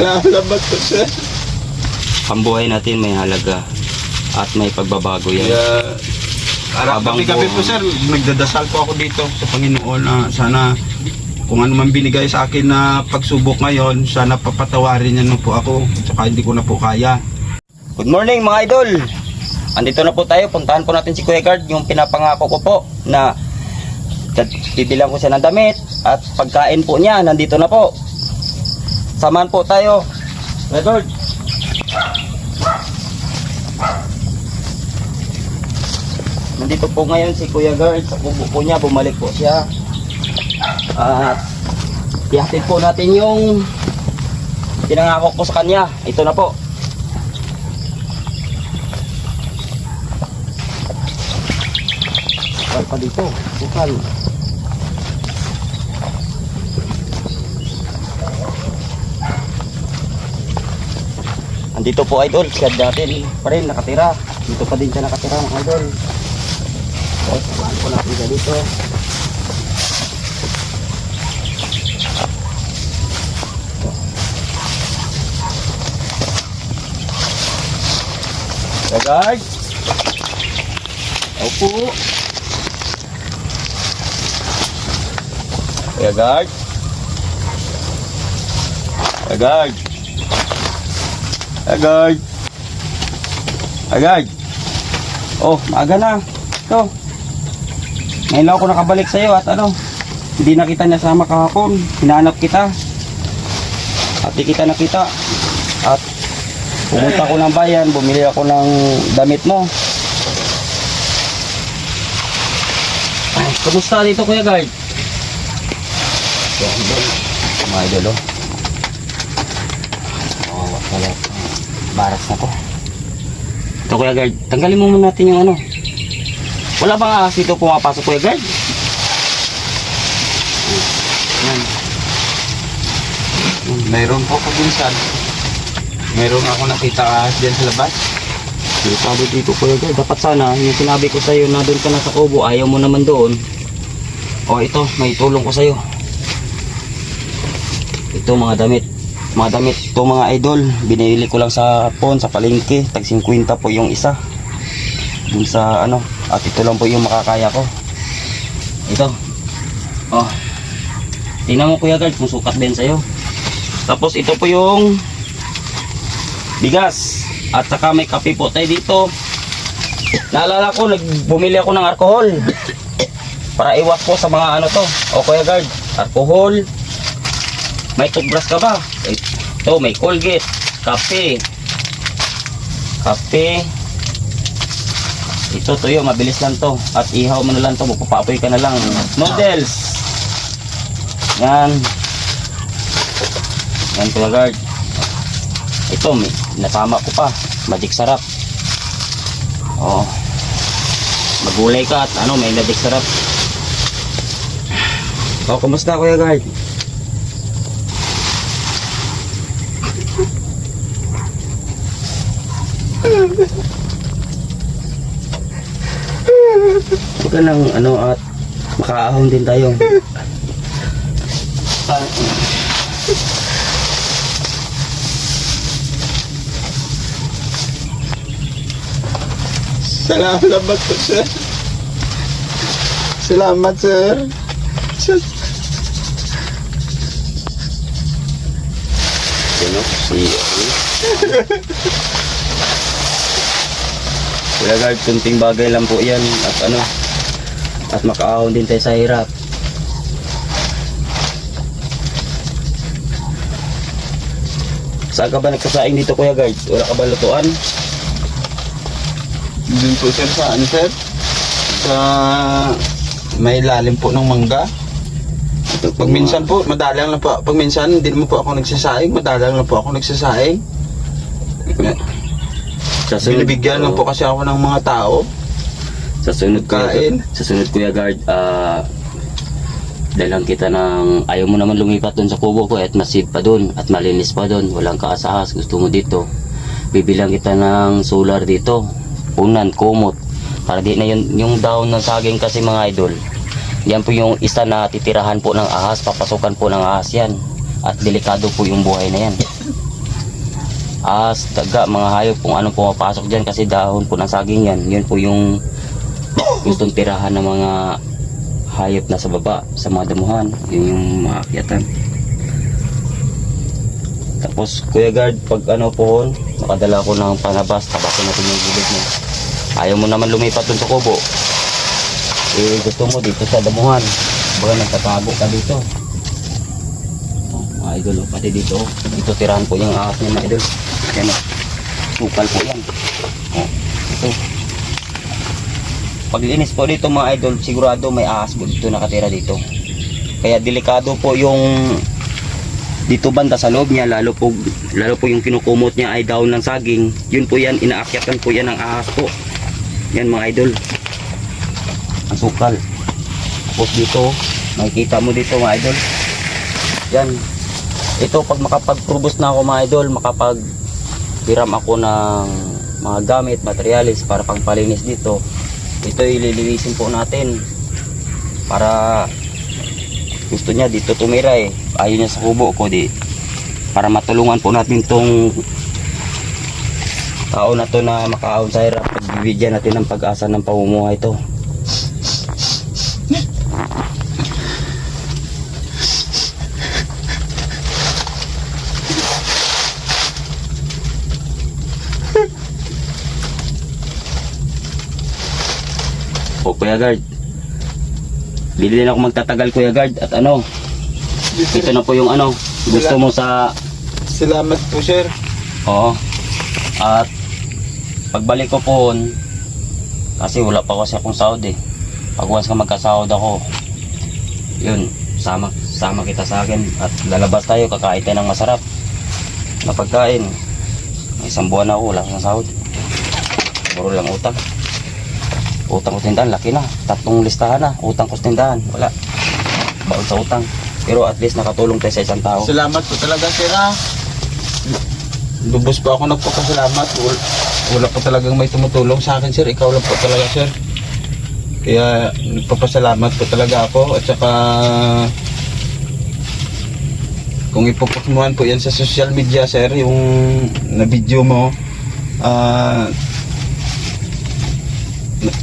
Salamat po, sir. Ang buhay natin may halaga at may pagbabago yan. Habang gabi po, sir, nagdadasal po ako dito sa Panginoon na sana kung ano man binigay sa akin na pagsubok ngayon, sana papatawarin niya po ako at saka hindi ko na po kaya. Good morning mga idol! Andito na po tayo, puntahan po natin si Kuya Guard, yung pinapangako ko po na bibilang ko siya ng damit at pagkain po niya, nandito na po. Samahan po tayo. Kuya Guard! Nandito po ngayon si Kuya Guard, sa kubo po niya, bumalik po siya. At ihatid po natin yung pinangako ko sa kanya. Ito na po. Bukal pa dito. Bukal. Andito po idol. Siyad natin pa rin nakatira. Dito pa din siya nakatira mga idol. So, samahan po natin siya dito. Kuya Guard. Opo. Kuya Guard. Kuya Guard. Kuya Guard. Kuya Guard. Oh, maaga na. Ito. Ngayon lang ako nakabalik sa iyo at hindi nakita niya sama kahapon. Hinahanap kita. At di kita nakita. At pumunta ako ng bayan, bumili ako ng damit mo. Ay, kumusta dito Kuya Guard? Mga idol, wala. Baras na ko. Ito Kuya Guard, tanggalin mo muna natin yung wala bang ahas dito pumapasok Kuya Guard? Yan. Mayroon po kabinsan. Mayroon ako nakita ahas dyan sa labas. Sabi dito Kuya Guard, dapat sana yung sinabi ko sa'yo na doon ka na sa kubo, ayaw mo naman doon. O ito, may tulong ko sa'yo. Ito mga damit. Mga damit ito mga idol, binili ko lang sa sa palengke, tag 50 po yung isa. Dun sa at ito lang po yung makakaya ko. Ito. Oh. Tingnan mo Kuya Guard kung sukat din sa'yo. Tapos ito po yung bigas. At saka may kape po tayo dito. Naalala ko, bumili ako ng alcohol. Para iwas po sa mga to. O Kuya Guard, alcohol. May toothbrush ka ba? Ito, may Colgate. Kape. Kape. Ito, tuyo, mabilis lang to. At ihaw mo na lang to, magpapapoy ka na lang. Noodles. Yan. Yan Kuya Guard. Ito, may nasama ko pa. Magic sarap. Oh. Magulay ka at may magic sarap. Oh, kumusta Kuya Guard? Huwag ka lang at makaahon din tayo. Salamat po, sir. Salamat, sir. Kuya Guard, kunting bagay lang po yan at at makaahon din tayo sa hirap. Saan ka ba nagsasaing dito Kuya Guard? Wala ka ba lutuan? Dun po, sir, sa sir? Sa may lalim po ng mangga. Pag minsan po, madalang lang po. Pag minsan, hindi naman po ako nagsasaing. Madalang lang po ako nagsasaing. Binibigyan lang po kasi ako ng mga tao. Sa sunod Kain. Sa sunod Kuya Guard, dalang kita ng ayaw mo naman lumipat doon sa kubo ko at masid pa doon at malinis pa doon, walang kaasahas, gusto mo dito, bibilang kita ng solar dito, unan, kumot, para di na yung dahon ng saging kasi mga idol, yan po yung isa na titirahan po ng ahas, papasukan po ng ahas yan, at delikado po yung buhay na yan. ahas, daga, mga hayop, kung anong pumapasok dyan kasi dahon po ng saging yan. Yun po yung gustong tirahan ng mga hayop na sa baba, sa mga damuhan. Yun yung maakyatan. Tapos Kuya Guard, pag ano po, nakadala ko ng panabas, tabasin natin yung gilid mo. Ayaw mo naman lumipat dun sa kubo. Eh gusto mo dito sa damuhan. Baga nagtatago ka dito. Mga idol, pati dito. Dito tirahan po yung ahas niya mga idol. Yan o. Sukal po yan. O, ito. Pag linis po dito mga idol, sigurado may ahas po dito nakatira dito. Kaya delikado po yung dito banda sa loob niya, lalo po yung kinukumot niya ay daon ng saging. Yun po yan, inaakyatan po yan ng ahas po. Yan mga idol. Ang sukal. Tapos dito, makikita mo dito mga idol. Yan. Ito pag makapag-probos na ako mga idol, makapag-hiram ako ng mga gamit, materialis para pangpalinis dito. Ito ililinisin po natin para gusto niya dito tumira eh. Ayaw niya sa kubo ko di. Para matulungan po natin tong tao na to na makaahon sa hirap. Pagbibigyan natin ng pag-asa ng pamumuhay ito. O Kuya Guard, bili din ako magtatagal Kuya Guard. At ano, ito na po yung ano gusto mo sa... Salamat po sir. Oo. At pagbalik ko po, kasi wala pa kasi akong sahod eh. Pag once ka magkasahod ako, yun, sama kita sa akin at lalabas tayo, kakain tayo ng masarap na pagkain. May isang buwan na ako, wala akong sahod. Puro lang utang. Utang ko tindahan, laki na. 3 listahan na, utang ko tindahan. Wala. Baon sa utang. Pero at least nakatulong tayo sa isang tao. Salamat po talaga sir ha. Lubos po ako nagpapasalamat. Wala po talagang may tumutulong sa akin sir. Ikaw lang po talaga sir. Kaya nagpapasalamat po talaga ako. At saka kung ipopokmuhan po yan sa social media sir, yung na video mo,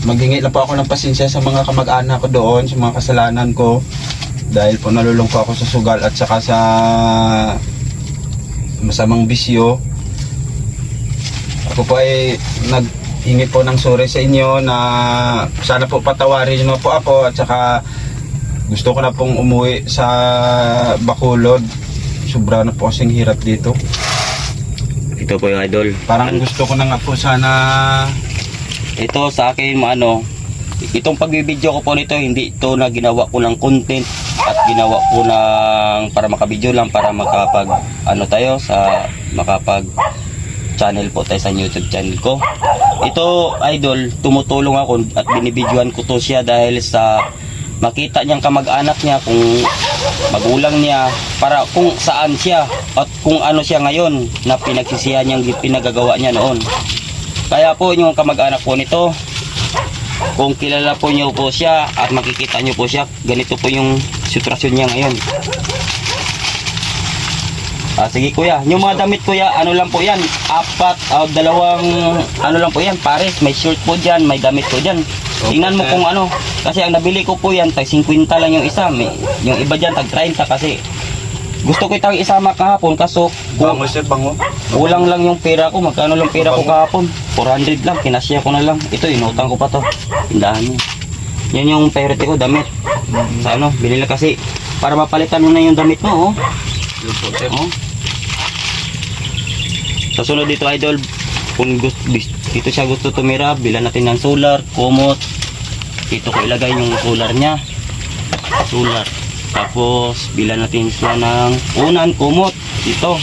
maghingi lang po ako ng pasensya sa mga kamag-anak ko doon, sa mga kasalanan ko. Dahil po nalulungko ako sa sugal at saka sa masamang bisyo. Ako po ay naghingi po ng sorry sa inyo na sana po patawarin niyo po ako. At saka gusto ko na pong umuwi sa Bacolod. Sobra na po kasing hirap dito. Ito po yung idol. Parang gusto ko na nga po sana... Ito sa akin ano, itong pagbibideo ko po nito, hindi ito na ginawa ko ng content at ginawa ko ng para makabideo lang, para makapag ano tayo sa makapag channel po tayo sa YouTube channel ko. Ito idol, tumutulong ako at binibidyoan ko to siya dahil sa makita niyang kamag-anak niya, kung magulang niya, para kung saan siya at kung ano siya ngayon na pinagsisihan niyang pinagagawa niya noon. Kaya po yung kamag-anak po nito, kung kilala po niyo po siya at makikita niyo po siya, ganito po yung sitwasyon niya ngayon. Sige kuya, yung mga damit kuya, ano lang po yan, 2 ano lang po yan, pares, may shirt po dyan, may damit po dyan. Tingnan mo kung ano, kasi ang nabili ko po yan, tag 50 lang yung isa, yung iba dyan tag 30 kasi gusto ko itang isama kahapon, kaso Bango sir, bango. kulang lang yung pera ko. Magkano lang pera ko kahapon? 400 lang, kinasya ko na lang. Ito, inutang ko pa to. Tindahan niya. Yan yung priority ko, damit. Sa ano, binili kasi para mapalitan mo na yung damit mo, oh. Yun po sir. Oh. Sa sunod dito idol, kung dito siya gusto tumira, bilan natin ng solar, kumot. Dito ko ilagay yung solar niya. Solar. Tapos bilan natin siya ng unan, kumot. Dito.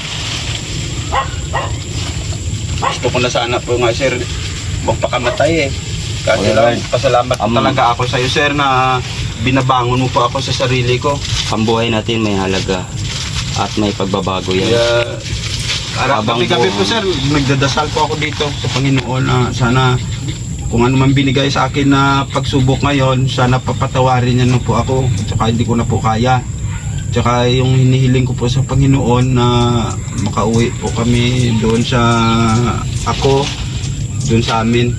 Gusto ko na sana po nga sir magpakamatay eh. Kasi Okay, lang right. pasalamat po talaga ako sa iyo sir na binabangon mo po ako sa sarili ko. Ang buhay natin may halaga at may pagbabago yan. Kaya Habang gabi-gabi po sir, nagdadasal po ako dito sa Panginoon na sana kung ano man binigay sa akin na pagsubok ngayon, sana papatawarin niya po ako. At saka hindi ko na po kaya. Tsaka yung hinihiling ko po sa Panginoon na makauwi po kami doon sa doon sa amin.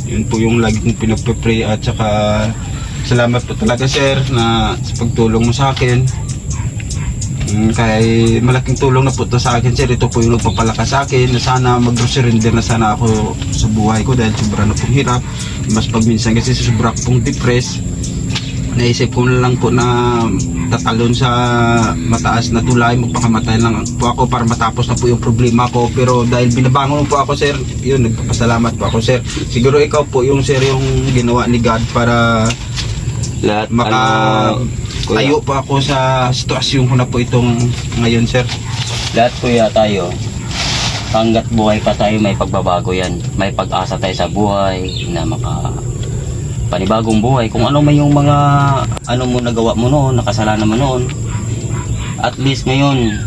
Yun po yung lagi kong pinagpe-pray at saka salamat po talaga sir na sa pagtulong mo sa akin. Kaya malaking tulong na po ito sa akin sir. Ito po yung nagpapalakas sa akin na sana mag-surrender na sana ako sa buhay ko dahil sobra na pong hirap. Mas pag minsan kasi sobra pong depressed, naisip ko na lang po na tatalon sa mataas na tulay, magpakamatay lang po ako para matapos na po yung problema ko. Pero dahil binabangon po ako sir, yun, nagpapasalamat po ako sir. Siguro ikaw po yung sir yung ginawa ni God para Lahat, tayo po ako sa sitwasyon ko na po itong ngayon sir. lahat kuya tayo, hanggat buhay pa tayo may pagbabago yan. May pag-asa tayo sa buhay na panibagong buhay. Kung ano man yung mga ano mo nagawa mo noon, nakasalanan mo noon, at least ngayon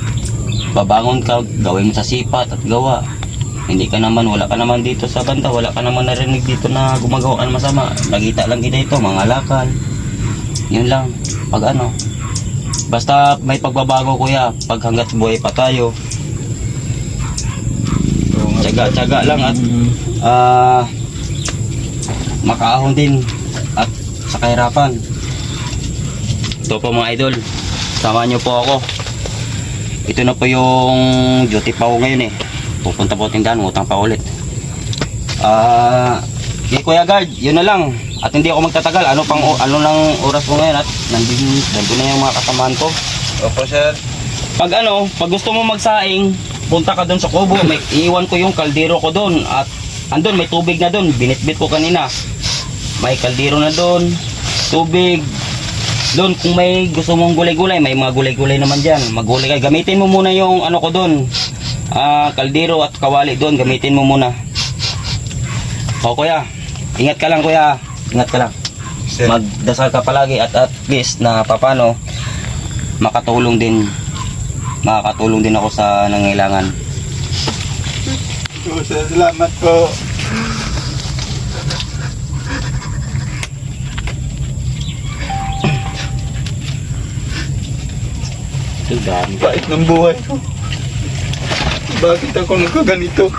babangon ka, gawin mo sa sipat at gawa. Hindi ka naman, wala ka naman dito sa banda, wala ka naman narinig dito na gumagawa ka ng masama. Nakita lang kita ito, mga lakal. Yun lang, pag ano, basta may pagbabago kuya, pag hanggat buhay pa tayo, tsaga lang at makaahon din at sa kahirapan. Ito po mga idol, samahan nyo po ako. Ito na po yung duty pa ko ngayon eh. Pupunta po tindahan, utang pa ulit. Okay Kuya Guard, yun na lang. At hindi ako magtatagal. Ano lang oras ko ngayon at nandun na yung mga kasamahan ko. Opo sir. Pag gusto mo magsaing, punta ka doon sa kubo. May iwan ko yung kaldero ko doon at andun may tubig na doon. Binitbit ko kanina. May kaldero na doon, tubig. Doon kung may gusto mong gulay-gulay, may mga gulay-gulay naman diyan. Magulay ka. Gamitin mo muna yung ano ko doon. Kaldero at kawali doon, gamitin mo muna. O kuya, ingat ka lang kuya. Ingat ka lang. Sir. Magdasal ka palagi at least na papano makatulong din ako sa nangailangan. Sir, salamat po. Dami. Bait ng buhay ko. Bakit ako nagkaganito?